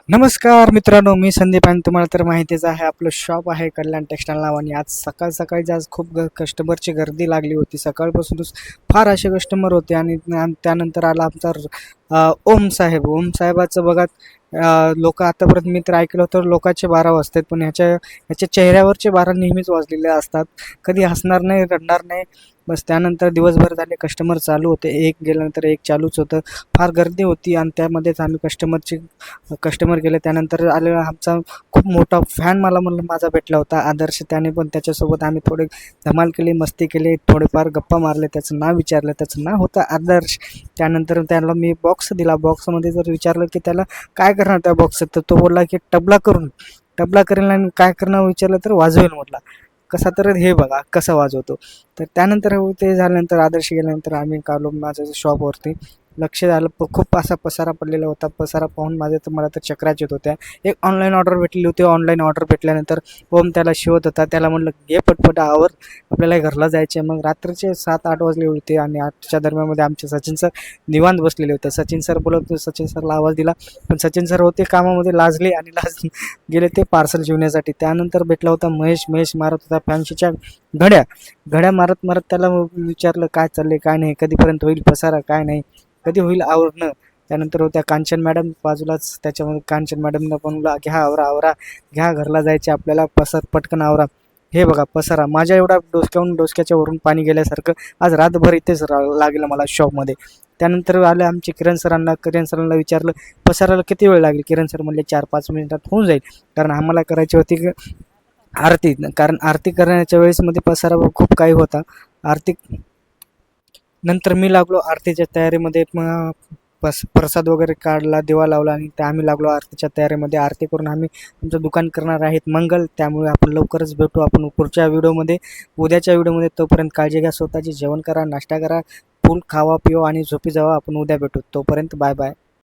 नमस्कार मित्रांनो, मी संदीप आणि तुम्हाला तर माहितीच आहे आपलं शॉप आहे कल्याण टेक्सटाईल नावाने. आज सकाळी आज खूप कस्टमरची गर्दी लागली होती. सकाळपासूनच फार असे कस्टमर होते आणि त्यानंतर आला आमचा ओम साहेब. ओम साहेबाचं बघा, लोक आतापर्यंत मी तर ऐकलं होतं लोकांचे 12 वाजतात, पण ह्याच्या चेहऱ्यावरचे 12 नेहमीच वाजलेले असतात. कधी हसणार नाही, रडणार नाही. बस त्यानंतर दिवसभर झाले कस्टमर चालू होते, एक गेल्यानंतर एक चालूच होतं. फार गर्दी होती आणि त्यामध्येच आम्ही कस्टमर गेले. त्यानंतर आलेला आमचा खूप मोठा फॅन मला म्हणलं माझा भेटला होता आदर्श. त्याने पण त्याच्यासोबत आम्ही थोडे धमाल केली, मस्ती केली, थोडेफार गप्पा मारले. त्याचं नाव विचारलं, त्याचं नाव होतं आदर्श. त्यानंतर त्याला मी बॉक्स दिला. बॉक्समध्ये जर विचारलं की त्याला काय करणार त्या बॉक्सचं, तर तो बोलला की टबला करेल आणि काय करणार विचारलं तर वाजवेल म्हटला. कसा तर हे बघा कसा वाजवतो. तर त्यानंतर ते झाल्यानंतर आदर्श गेल्यानंतर आम्ही आलो माझ्या शॉपवरती. लक्ष झालं खूप असा पसारा पडलेला होता. पसारा पाहून मला तर चक्राच येत होत्या. एक ऑनलाईन ऑर्डर भेटली होती. ऑनलाईन ऑर्डर भेटल्यानंतर ओम त्याला शिवत होता. त्याला म्हटलं घे पटपट आवर, आपल्याला घरला जायचे. मग रात्रीचे 7-8 वाजले होते आणि 8च्या दरम्यानमध्ये आमचे सचिन सर निवांत बसलेले होते. सचिन सर बोलत होते. सचिन सरला आवाज दिला, पण सचिन सर होते कामामध्ये, लाजले आणि गेले ते पार्सल जेवण्यासाठी. त्यानंतर भेटला होता महेश मारत होता फॅन्सीच्या घड्या घड्या मारत मारत. त्याला विचारलं काय चाललंय काय नाही, कधीपर्यंत होईल पसारा काय नाही, कधी होईल आवरणं. त्यानंतर होत्या कांचन मॅडम बाजूलाच, त्याच्यामध्ये कांचन मॅडमनं पण घ्या आवरा घ्या घरला जायचे आपल्याला, पटकन आवरा. हे बघा पसारा माझ्या एवढा डोसक्याच्या वरून पाणी गेल्यासारखं आज रातभर इथेच लागलं मला शॉपमध्ये. त्यानंतर आले आमचे किरण सरांना विचारलं पसाराला किती वेळ लागेल. किरण सर म्हणले 4-5 मिनिटात होऊन जाईल, कारण आम्हाला करायची होती आरती. कारण आरती करण्याच्या वेळेस मध्ये पसारा खूप काही होता. आरती नंतर मी लागलो आरतीच्या तयारीमध्ये. मग प्रसाद वगैरे काढला, दिवा लावला आणि त्या आम्ही लागलो आरतीच्या तयारीमध्ये. आरती करून आम्ही तुमचं दुकान करणार आहेत मंगल. त्यामुळे आपण लवकरच भेटू आपण पुढच्या व्हिडिओमध्ये, उद्याच्या व्हिडिओमध्ये. तोपर्यंत काळजी घ्या स्वतःची, जेवण करा, नाश्ता करा, फुल खावा पिवा आणि झोपी जावा. आपण उद्या भेटू. तोपर्यंत बाय बाय.